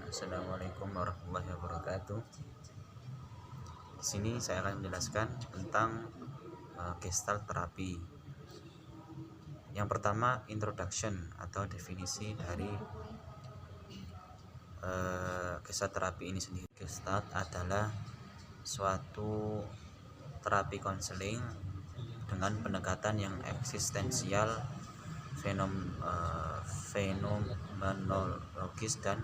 Assalamualaikum warahmatullahi wabarakatuh. Di sini saya akan menjelaskan tentang Gestalt terapi. Yang pertama, introduction atau definisi dari Gestalt terapi ini sendiri. Gestalt adalah suatu terapi konseling dengan pendekatan yang eksistensial, fenomenologis dan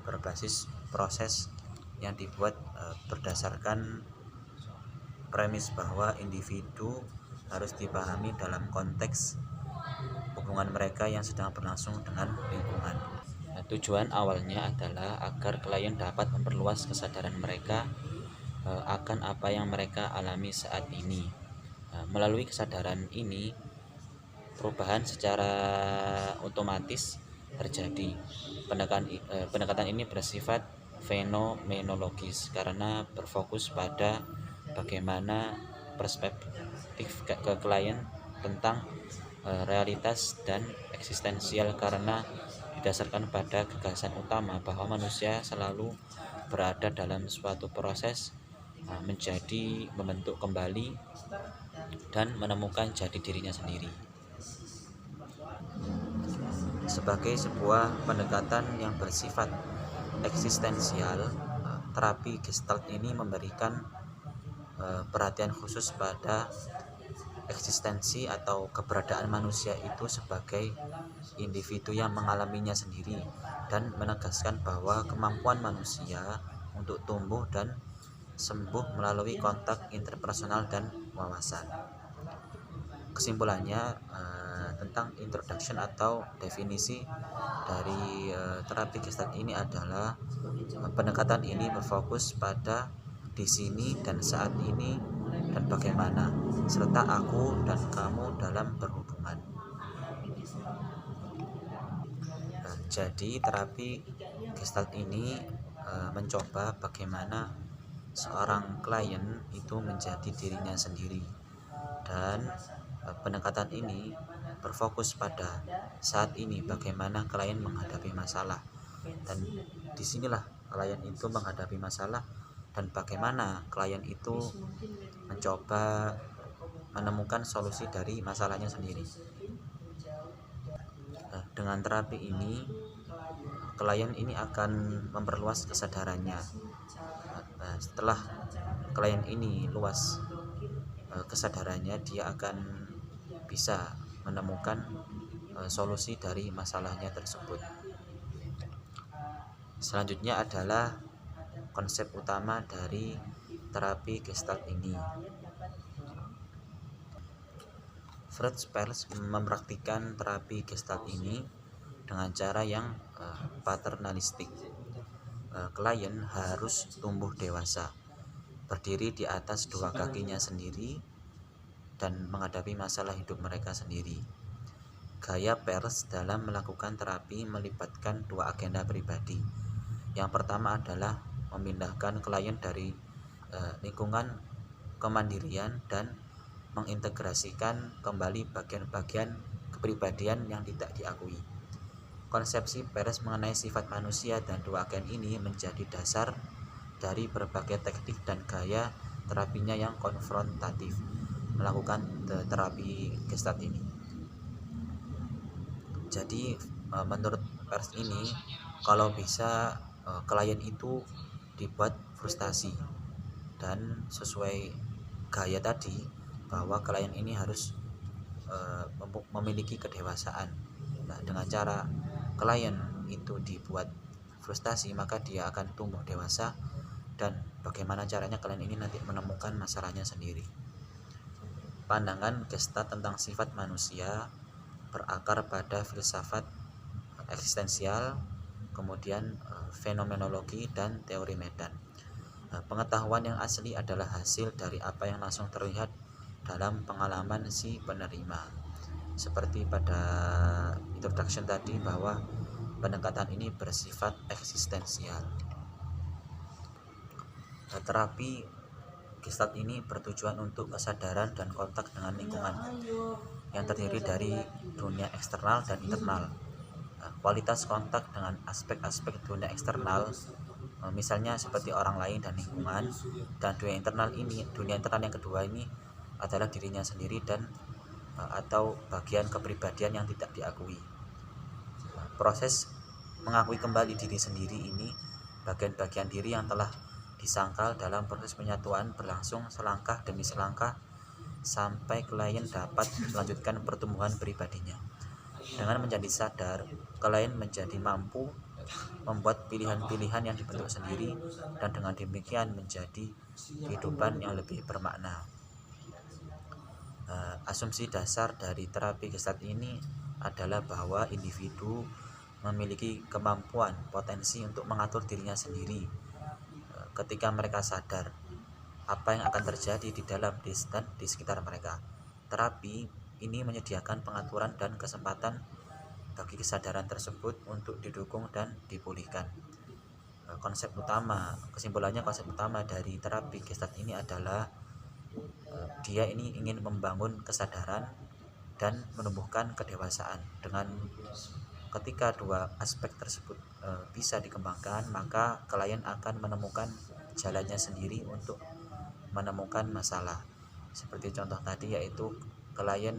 berbasis proses yang dibuat berdasarkan premis bahwa individu harus dipahami dalam konteks hubungan mereka yang sedang berlangsung dengan lingkungan. Tujuan awalnya adalah agar klien dapat memperluas kesadaran mereka akan apa yang mereka alami saat ini. Melalui kesadaran ini, perubahan secara otomatis terjadi. Pendekatan ini bersifat fenomenologis karena berfokus pada bagaimana perspektif ke klien tentang realitas dan eksistensial, karena didasarkan pada gagasan utama bahwa manusia selalu berada dalam suatu proses menjadi, membentuk kembali, dan menemukan jati dirinya sendiri. Sebagai sebuah pendekatan yang bersifat eksistensial, terapi Gestalt ini memberikan perhatian khusus pada eksistensi atau keberadaan manusia itu sebagai individu yang mengalaminya sendiri, dan menegaskan bahwa kemampuan manusia untuk tumbuh dan sembuh melalui kontak interpersonal dan wawasan. Kesimpulannya, tentang introduction atau definisi dari terapi Gestalt ini adalah pendekatan ini berfokus pada di sini dan saat ini dan bagaimana, serta aku dan kamu dalam berhubungan. Jadi terapi Gestalt ini mencoba bagaimana seorang klien itu menjadi dirinya sendiri, dan pendekatan ini berfokus pada saat ini, bagaimana klien menghadapi masalah, dan disinilah klien itu menghadapi masalah dan bagaimana klien itu mencoba menemukan solusi dari masalahnya sendiri. Dengan terapi ini, klien ini akan memperluas kesadarannya. Setelah klien ini luas kesadarannya, dia akan bisa menemukan solusi dari masalahnya tersebut. Selanjutnya adalah konsep utama dari terapi Gestalt ini. Fritz Perls mempraktikkan terapi Gestalt ini dengan cara yang paternalistik. Klien harus tumbuh dewasa, berdiri di atas dua kakinya sendiri, dan menghadapi masalah hidup mereka sendiri. Gaya Perls dalam melakukan terapi melibatkan dua agenda pribadi. Yang pertama adalah memindahkan klien dari lingkungan kemandirian dan mengintegrasikan kembali bagian-bagian kepribadian yang tidak diakui. Konsepsi Perls mengenai sifat manusia dan dua agen ini menjadi dasar dari berbagai teknik dan gaya terapinya yang konfrontatif melakukan terapi Gestalt ini. Jadi menurut Perls ini, kalau bisa klien itu dibuat frustasi, dan sesuai gaya tadi bahwa klien ini harus memiliki kedewasaan. Nah, dengan cara klien itu dibuat frustasi, maka dia akan tumbuh dewasa, dan bagaimana caranya klien ini nanti menemukan masalahnya sendiri. Pandangan Gestalt tentang sifat manusia berakar pada filsafat eksistensial, kemudian fenomenologi, dan teori medan. Pengetahuan yang asli adalah hasil dari apa yang langsung terlihat dalam pengalaman si penerima. Seperti pada introduction tadi, bahwa pendekatan ini bersifat eksistensial. Terapi Gestalt ini bertujuan untuk kesadaran dan kontak dengan lingkungan yang terdiri dari dunia eksternal dan internal. kualitas kontak dengan aspek-aspek dunia eksternal, misalnya seperti orang lain dan lingkungan. Dan dunia internal yang kedua ini adalah dirinya sendiri dan atau bagian kepribadian yang tidak diakui. Proses mengakui kembali diri sendiri ini, bagian-bagian diri yang telah disangkal dalam proses penyatuan berlangsung selangkah demi selangkah sampai klien dapat melanjutkan pertumbuhan pribadinya. Dengan menjadi sadar, klien menjadi mampu membuat pilihan-pilihan yang dibentuk sendiri, dan dengan demikian menjadi kehidupan yang lebih bermakna. Asumsi dasar dari terapi Gestalt ini adalah bahwa individu memiliki kemampuan potensi untuk mengatur dirinya sendiri ketika mereka sadar apa yang akan terjadi di dalam dan di sekitar mereka. Terapi ini menyediakan pengaturan dan kesempatan bagi kesadaran tersebut untuk didukung dan dipulihkan. Kesimpulannya konsep utama dari terapi Gestalt ini adalah dia ini ingin membangun kesadaran dan menumbuhkan kedewasaan. Dengan ketika dua aspek tersebut bisa dikembangkan, maka klien akan menemukan jalannya sendiri untuk menemukan masalah. Seperti contoh tadi, yaitu klien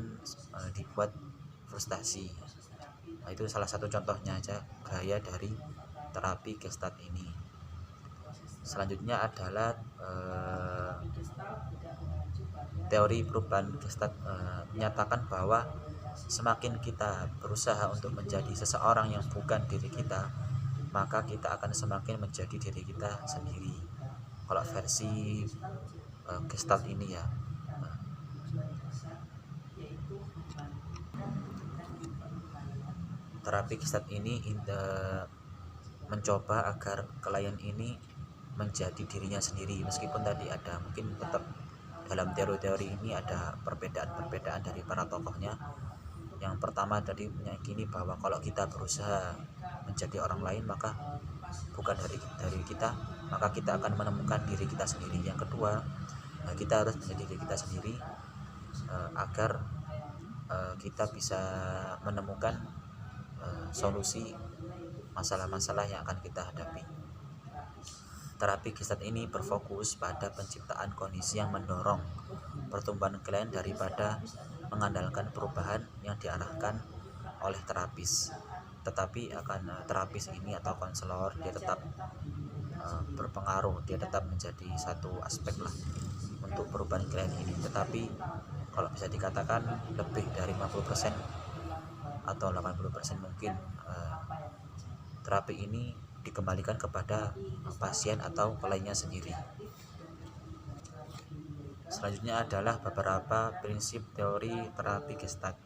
dibuat frustasi. Itu salah satu contohnya aja gaya dari terapi Gestalt ini. Selanjutnya adalah teori perubahan Gestalt menyatakan bahwa semakin kita berusaha untuk menjadi seseorang yang bukan diri kita, maka kita akan semakin menjadi diri kita sendiri. Kalau versi Gestalt ini ya. Terapi Gestalt ini mencoba agar klien ini menjadi dirinya sendiri, meskipun tadi ada mungkin tetap dalam teori-teori ini ada perbedaan-perbedaan dari para tokohnya. Yang pertama tadi meyakini bahwa kalau kita berusaha menjadi orang lain, maka bukan dari kita, maka kita akan menemukan diri kita sendiri. Yang kedua, kita harus menjadi diri kita sendiri agar kita bisa menemukan solusi masalah-masalah yang akan kita hadapi. Terapi Gestalt ini berfokus pada penciptaan kondisi yang mendorong pertumbuhan klien daripada mengandalkan perubahan yang diarahkan oleh terapis. Tetapi terapis ini atau konselor dia tetap berpengaruh, dia tetap menjadi satu aspek lah untuk perubahan klien ini. Tetapi kalau bisa dikatakan lebih dari 50% atau 80% mungkin terapi ini dikembalikan kepada pasien atau kliennya sendiri. Selanjutnya adalah beberapa prinsip teori terapi Gestalt.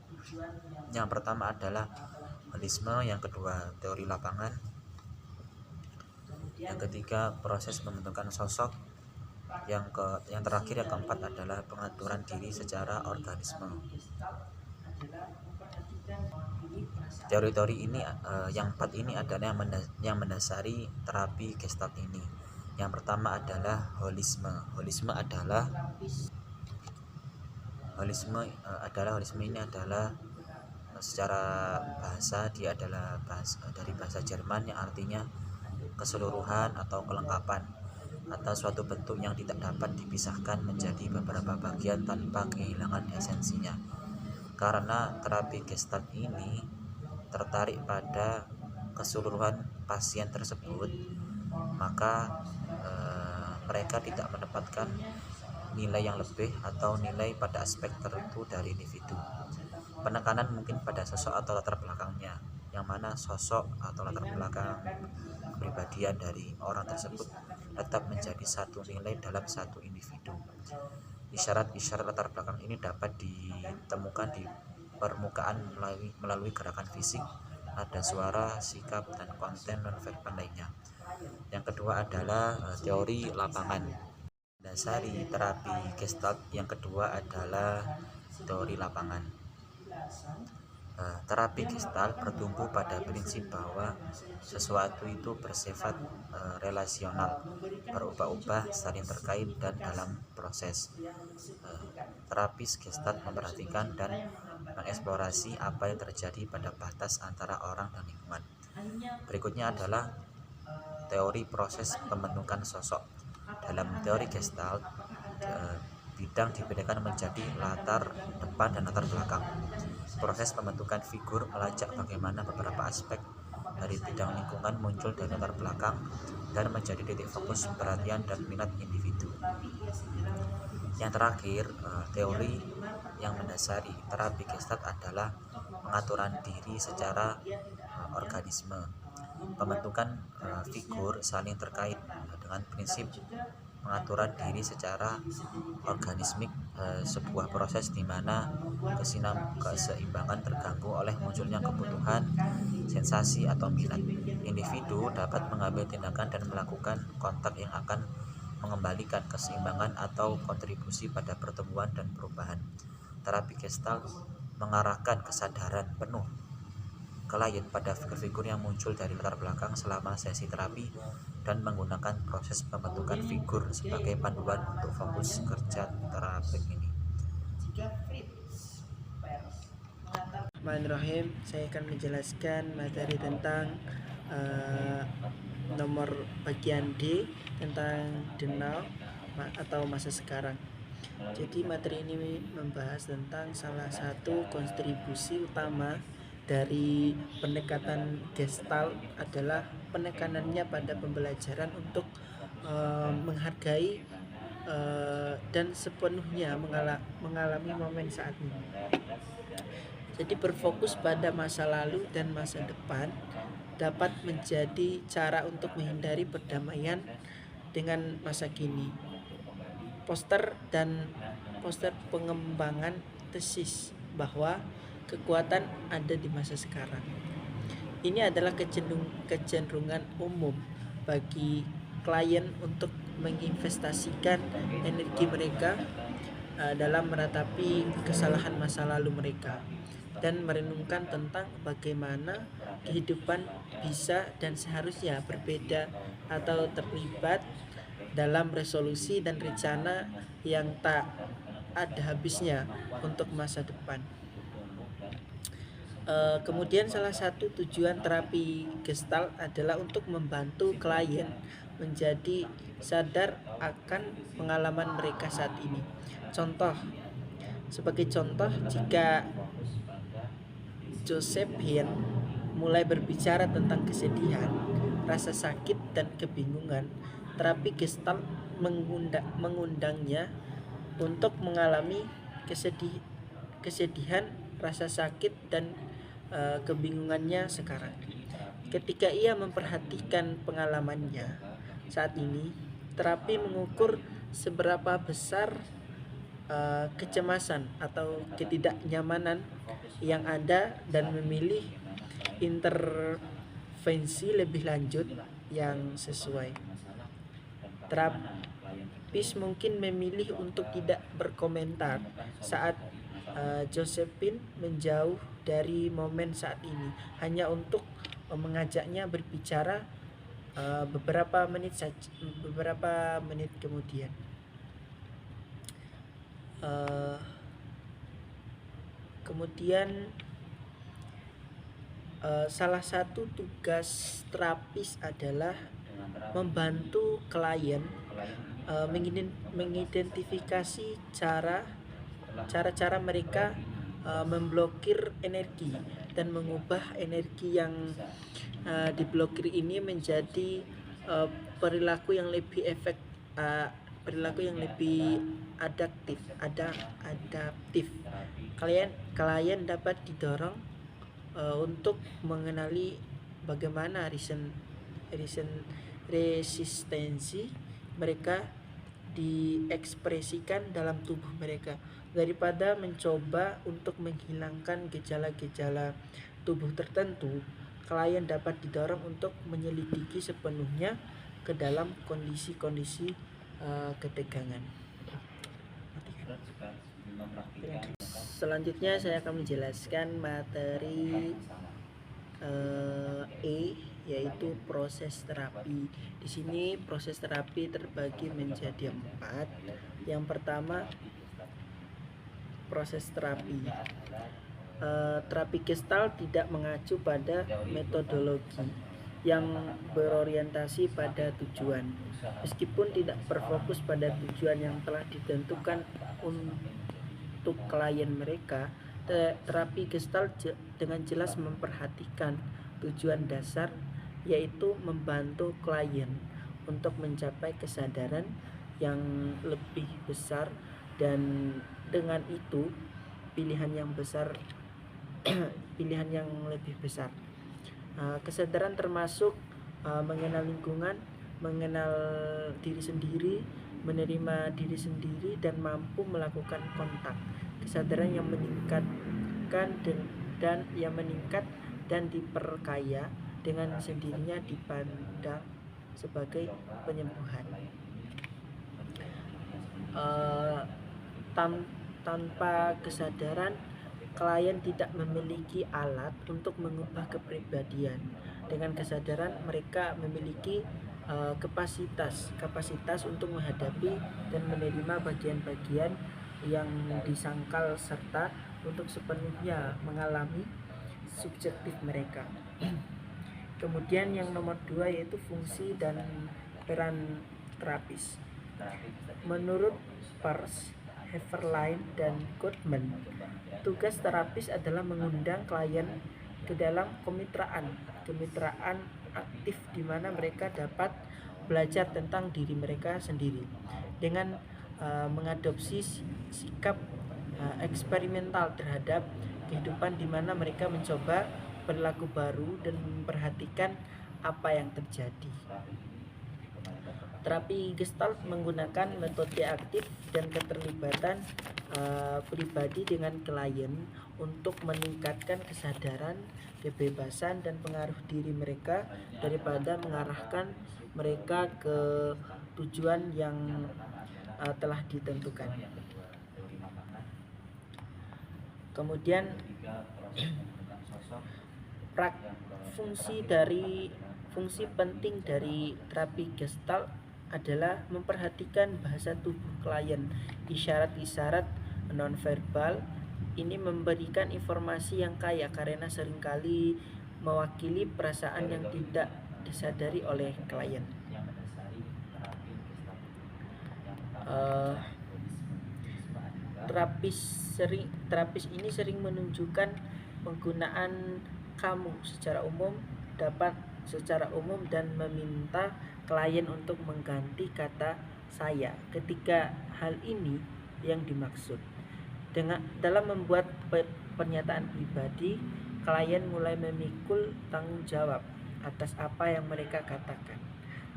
Yang pertama adalah holisme, yang kedua teori lapangan, yang ketiga proses membentukkan sosok, yang terakhir yang keempat adalah pengaturan diri secara organisme. Teori-teori ini yang empat ini adalah yang mendasari terapi Gestalt ini. Yang pertama adalah holisme. Holisme ini adalah secara bahasa dia adalah dari bahasa Jerman yang artinya keseluruhan atau kelengkapan, atau suatu bentuk yang tidak dapat dipisahkan menjadi beberapa bagian tanpa kehilangan esensinya. Karena terapi Gestalt ini tertarik pada keseluruhan pasien tersebut, maka mereka tidak mendapatkan nilai yang lebih atau nilai pada aspek tertentu dari individu. Penekanan mungkin pada sosok atau latar belakangnya, yang mana sosok atau latar belakang kepribadian dari orang tersebut tetap menjadi satu nilai dalam satu individu. Isyarat-isyarat latar belakang ini dapat ditemukan di permukaan melalui gerakan fisik, nada suara, sikap, dan konten nonverbal lainnya. Yang kedua adalah teori lapangan. Dasari terapi Gestalt yang kedua adalah teori lapangan. Terapi Gestalt bertumbuh pada prinsip bahwa sesuatu itu bersifat relasional, berubah-ubah, saling terkait, dan dalam proses. Terapis Gestalt memperhatikan dan mengeksplorasi apa yang terjadi pada batas antara orang dan lingkungan. Berikutnya adalah teori proses pembentukan sosok. Dalam teori Gestalt, bidang dibedakan menjadi latar depan dan latar belakang. Proses pembentukan figur melacak bagaimana beberapa aspek dari bidang lingkungan muncul dari latar belakang dan menjadi titik fokus perhatian dan minat individu. Yang terakhir, teori yang mendasari terapi Gestalt adalah pengaturan diri secara organisme. Pembentukan figur saling terkait dengan prinsip pengaturan diri secara organismik, sebuah proses di mana keseimbangan terganggu oleh munculnya kebutuhan, sensasi, atau minat. Individu dapat mengambil tindakan dan melakukan kontak yang akan mengembalikan keseimbangan atau kontribusi pada pertumbuhan dan perubahan. Terapi Gestalt mengarahkan kesadaran penuh klien pada figur-figur yang muncul dari latar belakang selama sesi terapi dan menggunakan proses pembentukan figur sebagai panduan untuk fokus kerja terapik ini. Bismillahirrahmanirrahim. Saya akan menjelaskan materi tentang nomor bagian D tentang the now atau masa sekarang. Jadi materi ini membahas tentang salah satu kontribusi utama dari pendekatan Gestalt adalah penekanannya pada pembelajaran untuk menghargai dan sepenuhnya mengalami momen saat ini. Jadi berfokus pada masa lalu dan masa depan dapat menjadi cara untuk menghindari perdamaian dengan masa kini. Poster pengembangan tesis bahwa kekuatan ada di masa sekarang. Ini adalah kecenderungan umum bagi klien untuk menginvestasikan energi mereka dalam meratapi kesalahan masa lalu mereka dan merenungkan tentang bagaimana kehidupan bisa dan seharusnya berbeda atau terlibat dalam resolusi dan rencana yang tak ada habisnya untuk masa depan. Kemudian salah satu tujuan terapi Gestalt adalah untuk membantu klien menjadi sadar akan pengalaman mereka saat ini. Sebagai contoh, jika Joseph Hill mulai berbicara tentang kesedihan, rasa sakit, dan kebingungan, terapi Gestalt mengundangnya untuk mengalami kesedihan, rasa sakit, dan kebingungannya sekarang. Ketika ia memperhatikan pengalamannya saat ini, terapi mengukur seberapa besar kecemasan atau ketidaknyamanan yang ada dan memilih intervensi lebih lanjut yang sesuai. Terapis mungkin memilih untuk tidak berkomentar saat Josephine menjauh dari momen saat ini, hanya untuk mengajaknya berbicara beberapa menit kemudian. Kemudian salah satu tugas terapis adalah membantu klien mengidentifikasi cara-cara mereka memblokir energi dan mengubah energi yang diblokir ini menjadi perilaku yang lebih adaptif. Klien dapat didorong untuk mengenali bagaimana resistensi mereka diekspresikan dalam tubuh mereka. Daripada mencoba untuk menghilangkan gejala-gejala tubuh tertentu, klien dapat didorong untuk menyelidiki sepenuhnya ke dalam kondisi ketegangan. Selanjutnya saya akan menjelaskan materi yaitu proses terapi. Di sini proses terapi terbagi menjadi 4. Yang pertama, proses terapi. Terapi Gestalt tidak mengacu pada metodologi yang berorientasi pada tujuan. Meskipun tidak berfokus pada tujuan yang telah ditentukan untuk klien mereka, terapi Gestalt dengan jelas memperhatikan tujuan dasar, yaitu membantu klien untuk mencapai kesadaran yang lebih besar, dan dengan itu pilihan yang lebih besar. Kesadaran termasuk mengenal lingkungan, mengenal diri sendiri, menerima diri sendiri, dan mampu melakukan kontak. Kesadaran yang meningkatkan dan diperkaya dengan sendirinya dipandang sebagai penyembuhan. Tanpa kesadaran, klien tidak memiliki alat untuk mengubah kepribadian. Dengan kesadaran, mereka memiliki kapasitas untuk menghadapi dan menerima bagian-bagian yang disangkal serta untuk sepenuhnya mengalami subjektif mereka. Kemudian yang nomor 2 yaitu fungsi dan peran terapis. Menurut Peirce, Heverlein, dan Gottman, tugas terapis adalah mengundang klien ke dalam kemitraan aktif di mana mereka dapat belajar tentang diri mereka sendiri dengan mengadopsi sikap eksperimental terhadap kehidupan, di mana mereka mencoba perilaku baru dan memperhatikan apa yang terjadi. Terapi Gestalt menggunakan metode aktif dan keterlibatan pribadi dengan klien untuk meningkatkan kesadaran, kebebasan, dan pengaruh diri mereka daripada mengarahkan mereka ke tujuan yang telah ditentukan. Kemudian fungsi penting dari terapi Gestalt adalah memperhatikan bahasa tubuh klien, isyarat-isyarat nonverbal. Ini memberikan informasi yang kaya karena seringkali mewakili perasaan yang tidak disadari oleh klien. Terapis ini sering menunjukkan penggunaan kamu secara umum dan meminta klien untuk mengganti kata saya ketika hal ini yang dimaksud. Dalam membuat pernyataan pribadi, klien mulai memikul tanggung jawab atas apa yang mereka katakan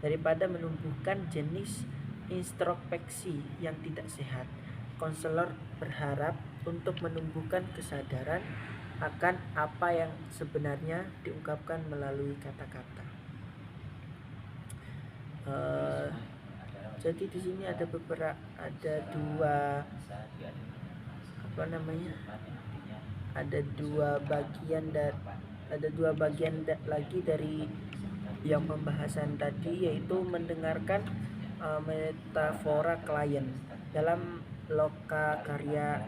daripada menumbuhkan jenis introspeksi yang tidak sehat. Konselor berharap untuk menumbuhkan kesadaran akan apa yang sebenarnya diungkapkan melalui kata-kata. Jadi di sini ada dua bagian lagi dari yang pembahasan tadi, yaitu mendengarkan metafora klien. Dalam Lokakarya,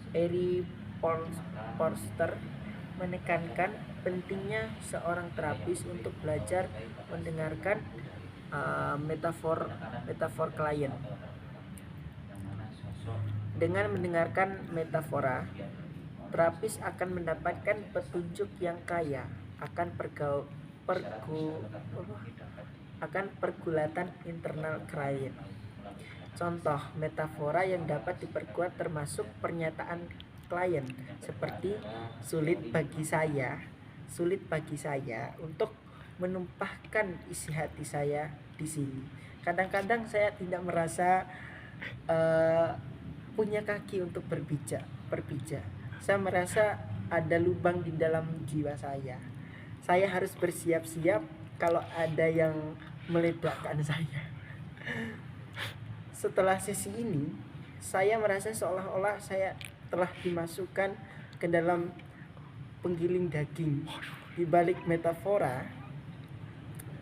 Eri Forster menekankan pentingnya seorang terapis untuk belajar mendengarkan metafor klien. Dengan mendengarkan metafora, terapis akan mendapatkan petunjuk yang kaya akan pergulatan internal klien. Contoh metafora yang dapat diperkuat termasuk pernyataan klien seperti sulit bagi saya untuk menumpahkan isi hati saya di sini. Kadang-kadang saya tidak merasa punya kaki untuk berpijak. Saya merasa ada lubang di dalam jiwa saya. Saya harus bersiap-siap kalau ada yang meledakkan saya. Setelah sesi ini, saya merasa seolah-olah saya telah dimasukkan ke dalam penggiling daging. Di balik metafora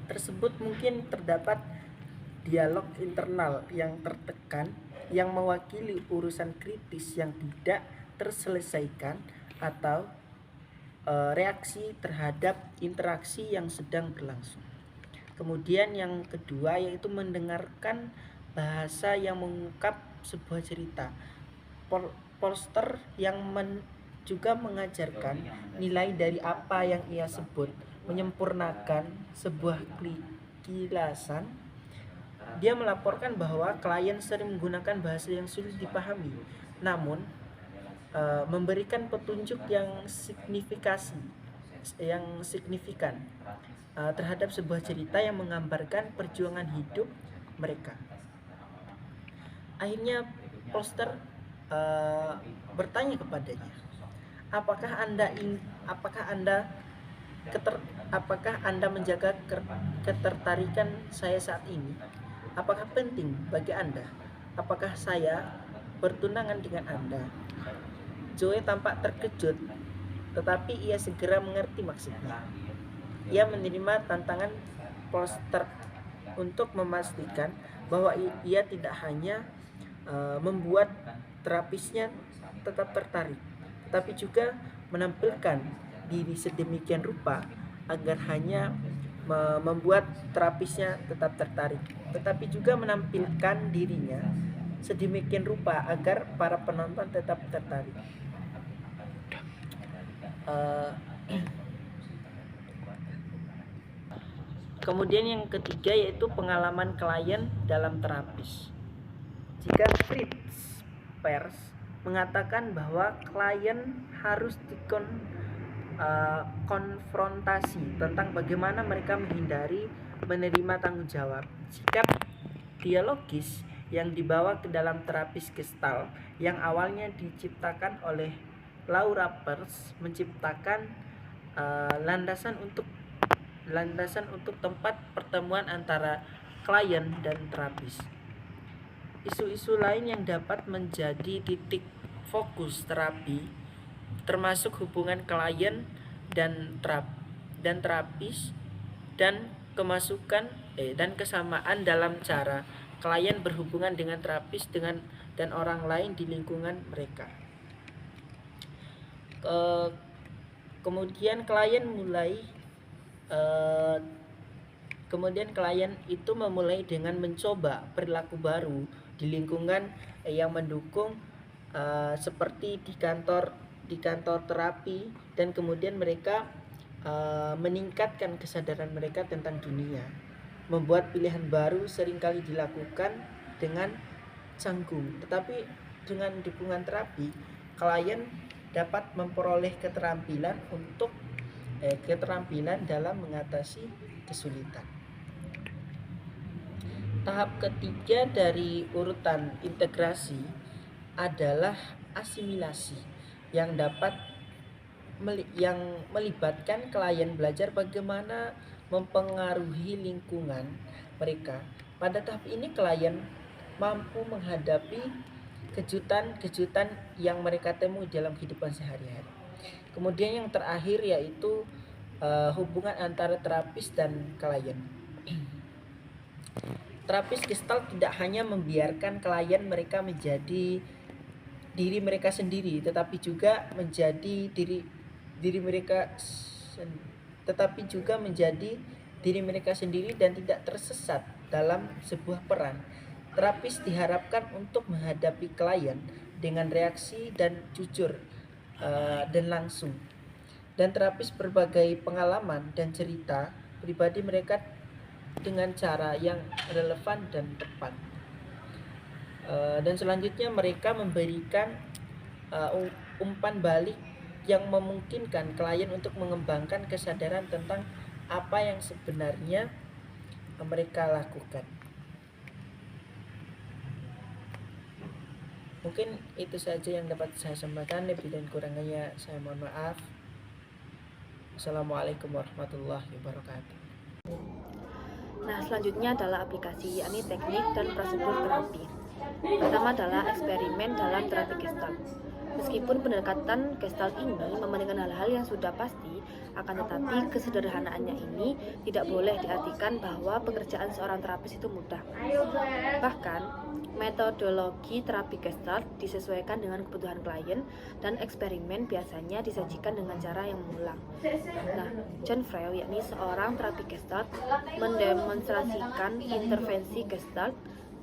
tersebut mungkin terdapat dialog internal yang tertekan yang mewakili urusan kritis yang tidak terselesaikan atau reaksi terhadap interaksi yang sedang berlangsung. Kemudian yang kedua yaitu mendengarkan bahasa yang mengungkap sebuah cerita. Polster yang juga mengajarkan nilai dari apa yang ia sebut menyempurnakan sebuah kilasan. Dia melaporkan bahwa klien sering menggunakan bahasa yang sulit dipahami, namun memberikan petunjuk yang signifikan terhadap sebuah cerita yang menggambarkan perjuangan hidup mereka. Akhirnya Polster bertanya kepadanya, apakah Anda menjaga ketertarikan saya saat ini? Apakah penting bagi Anda? Apakah saya bertunangan dengan Anda? Joe tampak terkejut, tetapi ia segera mengerti maksudnya. Ia menerima tantangan Polster untuk memastikan bahwa ia tidak hanya membuat terapisnya tetap tertarik, tetapi juga menampilkan diri sedemikian rupa agar hanya membuat terapisnya tetap tertarik, tetapi juga menampilkan dirinya sedemikian rupa agar para penonton tetap tertarik. Kemudian yang ketiga yaitu pengalaman klien dalam terapis. Jika Fritz Perls mengatakan bahwa klien harus konfrontasi tentang bagaimana mereka menghindari menerima tanggung jawab, sikap dialogis yang dibawa ke dalam terapis Gestalt yang awalnya diciptakan oleh Laura Perls menciptakan landasan untuk tempat pertemuan antara klien dan terapis. Isu-isu lain yang dapat menjadi titik fokus terapi termasuk hubungan klien dan terapis dan kesamaan dalam cara klien berhubungan dengan terapis dan orang lain di lingkungan mereka. Kemudian klien itu memulai dengan mencoba perilaku baru di lingkungan yang mendukung, seperti di kantor terapi, dan kemudian mereka meningkatkan kesadaran mereka tentang dunia. Membuat pilihan baru seringkali dilakukan dengan canggung, tetapi dengan dukungan terapi klien dapat memperoleh keterampilan dalam mengatasi kesulitan. Tahap ketiga dari urutan integrasi adalah asimilasi yang melibatkan klien belajar bagaimana mempengaruhi lingkungan mereka. Pada tahap ini klien mampu menghadapi kejutan-kejutan yang mereka temui dalam kehidupan sehari-hari. Kemudian yang terakhir yaitu hubungan antara terapis dan klien. Terapis Gestalt tidak hanya membiarkan klien mereka menjadi diri mereka sendiri, tetapi juga menjadi diri mereka sendiri dan tidak tersesat dalam sebuah peran. Terapis diharapkan untuk menghadapi klien dengan reaksi dan jujur dan langsung. Dan terapis berbagai pengalaman dan cerita pribadi mereka dengan cara yang relevan dan tepat. Dan selanjutnya mereka memberikan umpan balik yang memungkinkan klien untuk mengembangkan kesadaran tentang apa yang sebenarnya mereka lakukan. Mungkin itu saja yang dapat saya sampaikan, lebih dan kurangnya saya mohon maaf. Assalamualaikum warahmatullahi wabarakatuh. Nah, selanjutnya adalah aplikasi, yakni teknik dan prosedur terapi. Pertama adalah eksperimen dalam terapi Gestalt. Meskipun pendekatan Gestalt ini mementingkan hal-hal yang sudah pasti, akan tetapi kesederhanaannya ini tidak boleh diartikan bahwa pekerjaan seorang terapis itu mudah. Bahkan, metodologi terapi Gestalt disesuaikan dengan kebutuhan klien dan eksperimen biasanya disajikan dengan cara yang mengulang. Nah, John Freud, yakni seorang terapi Gestalt, mendemonstrasikan intervensi Gestalt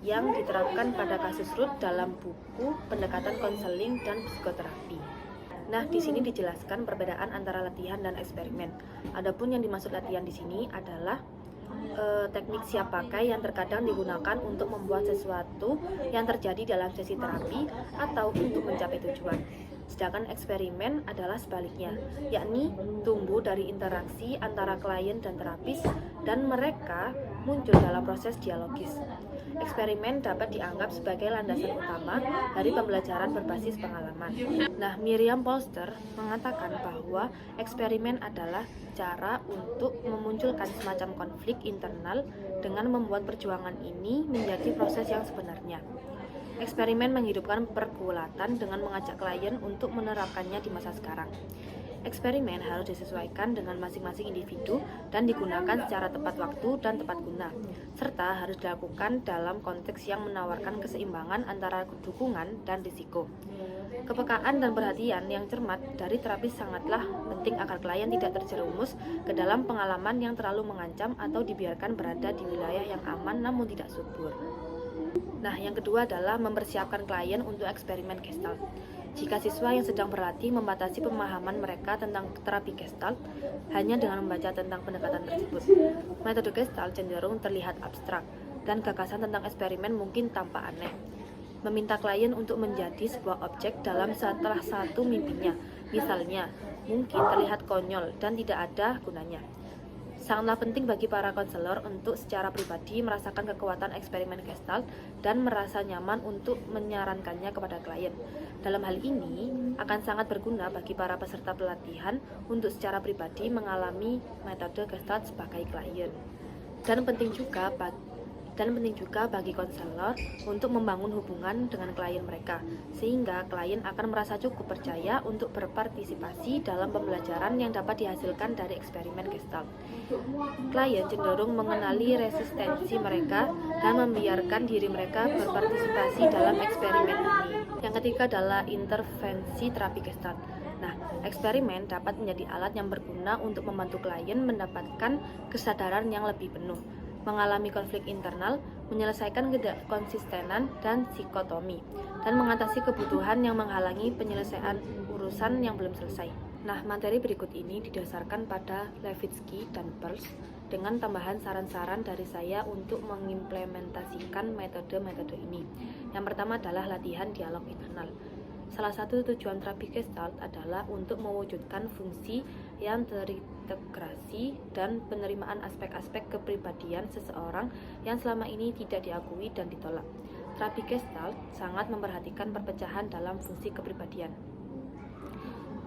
yang diterapkan pada kasus Ruth dalam buku Pendekatan Konseling dan Psikoterapi. Nah, di sini dijelaskan perbedaan antara latihan dan eksperimen. Adapun yang dimaksud latihan di sini adalah teknik siap pakai yang terkadang digunakan untuk membuat sesuatu yang terjadi dalam sesi terapi atau untuk mencapai tujuan. Sedangkan eksperimen adalah sebaliknya, yakni tumbuh dari interaksi antara klien dan terapis dan mereka muncul dalam proses dialogis. Eksperimen dapat dianggap sebagai landasan utama dari pembelajaran berbasis pengalaman. Nah, Miriam Polster mengatakan bahwa eksperimen adalah cara untuk memunculkan semacam konflik internal dengan membuat perjuangan ini menjadi proses yang sebenarnya. Eksperimen menghidupkan pergulatan dengan mengajak klien untuk menerapkannya di masa sekarang. Eksperimen harus disesuaikan dengan masing-masing individu dan digunakan secara tepat waktu dan tepat guna, serta harus dilakukan dalam konteks yang menawarkan keseimbangan antara dukungan dan risiko. Kepekaan dan perhatian yang cermat dari terapis sangatlah penting agar klien tidak terjerumus ke dalam pengalaman yang terlalu mengancam atau dibiarkan berada di wilayah yang aman namun tidak subur. Nah, yang kedua adalah mempersiapkan klien untuk eksperimen Gestalt. Jika siswa yang sedang berlatih membatasi pemahaman mereka tentang terapi Gestalt hanya dengan membaca tentang pendekatan tersebut, metode Gestalt cenderung terlihat abstrak dan gagasan tentang eksperimen mungkin tampak aneh. Meminta klien untuk menjadi sebuah objek dalam salah satu mimpinya, misalnya, mungkin terlihat konyol dan tidak ada gunanya. Sangatlah penting bagi para konselor untuk secara pribadi merasakan kekuatan eksperimen Gestalt dan merasa nyaman untuk menyarankannya kepada klien. Dalam hal ini, akan sangat berguna bagi para peserta pelatihan untuk secara pribadi mengalami metode Gestalt sebagai klien. Dan penting juga bagi konselor untuk membangun hubungan dengan klien mereka, sehingga klien akan merasa cukup percaya untuk berpartisipasi dalam pembelajaran yang dapat dihasilkan dari eksperimen Gestalt. Klien cenderung mengenali resistensi mereka dan membiarkan diri mereka berpartisipasi dalam eksperimen ini. Yang ketiga adalah intervensi terapi Gestalt. Nah, eksperimen dapat menjadi alat yang berguna untuk membantu klien mendapatkan kesadaran yang lebih penuh, mengalami konflik internal, menyelesaikan ketidakkonsistenan dan psikotomi, dan mengatasi kebutuhan yang menghalangi penyelesaian urusan yang belum selesai. Nah, materi berikut ini didasarkan pada Levitsky dan Peirce dengan tambahan saran-saran dari saya untuk mengimplementasikan metode-metode ini. Yang pertama adalah latihan dialog internal. Salah satu tujuan terapi Gestalt adalah untuk mewujudkan fungsi yang terintegrasi dan penerimaan aspek-aspek kepribadian seseorang yang selama ini tidak diakui dan ditolak. Terapi Gestalt sangat memperhatikan perpecahan dalam fungsi kepribadian.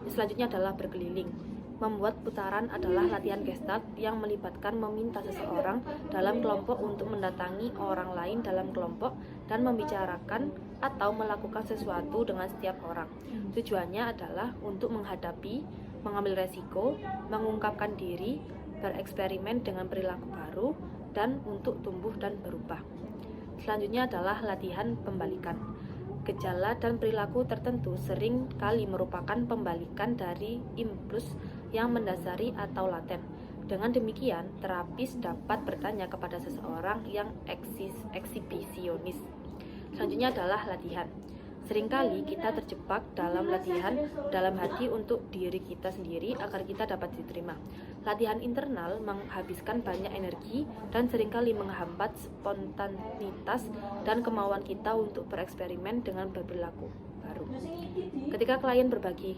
Selanjutnya adalah berkeliling. Membuat putaran adalah latihan Gestalt yang melibatkan meminta seseorang dalam kelompok untuk mendatangi orang lain dalam kelompok dan membicarakan atau melakukan sesuatu dengan setiap orang. Tujuannya adalah untuk menghadapi, mengambil resiko, mengungkapkan diri, bereksperimen dengan perilaku baru, dan untuk tumbuh dan berubah. Selanjutnya adalah latihan pembalikan. Gejala dan perilaku tertentu sering kali merupakan pembalikan dari impuls yang mendasari atau laten. Dengan demikian, terapis dapat bertanya kepada seseorang yang eksibisionis. Selanjutnya adalah latihan. Seringkali kita terjebak dalam latihan dalam hati untuk diri kita sendiri agar kita dapat diterima. Latihan internal menghabiskan banyak energi dan seringkali menghambat spontanitas dan kemauan kita untuk bereksperimen dengan berperilaku baru. Ketika klien berbagi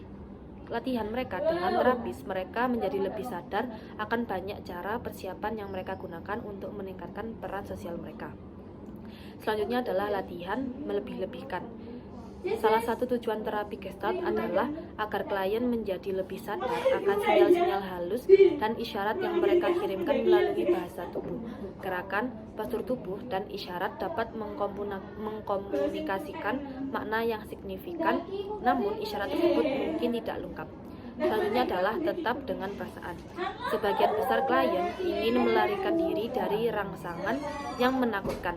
latihan mereka dengan terapis, mereka menjadi lebih sadar akan banyak cara persiapan yang mereka gunakan untuk meningkatkan peran sosial mereka. Selanjutnya adalah latihan melebih-lebihkan. Salah satu tujuan terapi Gestalt adalah agar klien menjadi lebih sadar akan sinyal-sinyal halus dan isyarat yang mereka kirimkan melalui bahasa tubuh. Gerakan, postur tubuh, dan isyarat dapat mengkomunikasikan makna yang signifikan, namun isyarat tersebut mungkin tidak lengkap. Selanjutnya adalah tetap dengan perasaan. Sebagian besar klien ingin melarikan diri dari rangsangan yang menakutkan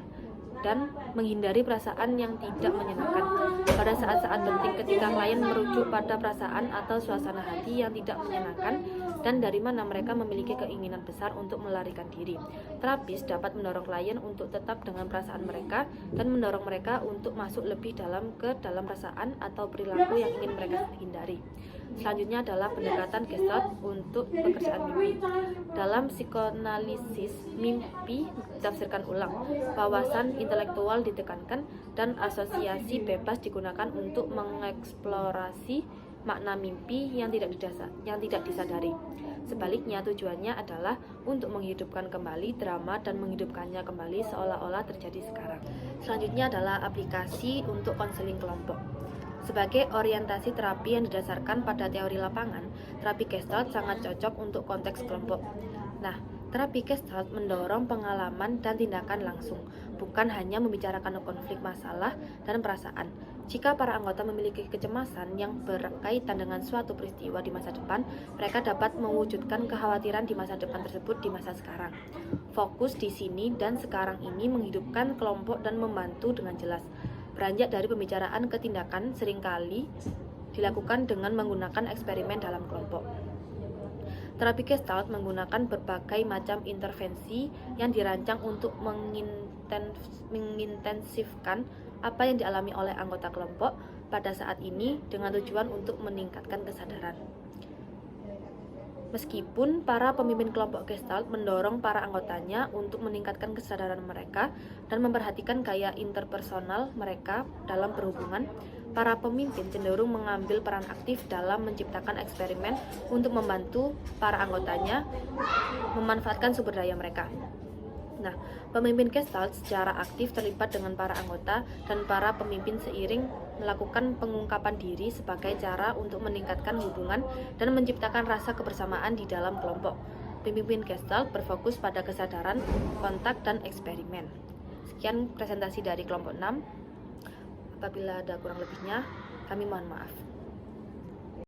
dan menghindari perasaan yang tidak menyenangkan. Pada saat-saat penting ketika klien merujuk pada perasaan atau suasana hati yang tidak menyenangkan dan dari mana mereka memiliki keinginan besar untuk melarikan diri, terapis dapat mendorong klien untuk tetap dengan perasaan mereka dan mendorong mereka untuk masuk lebih dalam ke dalam perasaan atau perilaku yang ingin mereka hindari. Selanjutnya adalah pendekatan Gestalt untuk pekerjaan mimpi. Dalam psikoanalisis, mimpi ditafsirkan ulang, wawasan intelektual ditekankan, dan asosiasi bebas digunakan untuk mengeksplorasi makna mimpi yang tidak disadari. Sebaliknya, tujuannya adalah untuk menghidupkan kembali drama dan menghidupkannya kembali seolah-olah terjadi sekarang. Selanjutnya adalah aplikasi untuk konseling kelompok. Sebagai orientasi terapi yang didasarkan pada teori lapangan, terapi Gestalt sangat cocok untuk konteks kelompok. Nah, terapi Gestalt mendorong pengalaman dan tindakan langsung, bukan hanya membicarakan konflik masalah dan perasaan. Jika para anggota memiliki kecemasan yang berkaitan dengan suatu peristiwa di masa depan, mereka dapat mewujudkan kekhawatiran di masa depan tersebut di masa sekarang. Fokus di sini dan sekarang ini menghidupkan kelompok dan membantu dengan jelas. Beranjak dari pembicaraan ke tindakan seringkali dilakukan dengan menggunakan eksperimen dalam kelompok. Terapi Gestalt menggunakan berbagai macam intervensi yang dirancang untuk mengintensifkan apa yang dialami oleh anggota kelompok pada saat ini dengan tujuan untuk meningkatkan kesadaran. Meskipun para pemimpin kelompok Gestalt mendorong para anggotanya untuk meningkatkan kesadaran mereka dan memperhatikan gaya interpersonal mereka dalam berhubungan, para pemimpin cenderung mengambil peran aktif dalam menciptakan eksperimen untuk membantu para anggotanya memanfaatkan sumber daya mereka. Nah, pemimpin Gestalt secara aktif terlibat dengan para anggota dan para pemimpin seiring melakukan pengungkapan diri sebagai cara untuk meningkatkan hubungan dan menciptakan rasa kebersamaan di dalam kelompok. Pemimpin Gestalt berfokus pada kesadaran, kontak, dan eksperimen. Sekian presentasi dari kelompok 6. Apabila ada kurang lebihnya, kami mohon maaf.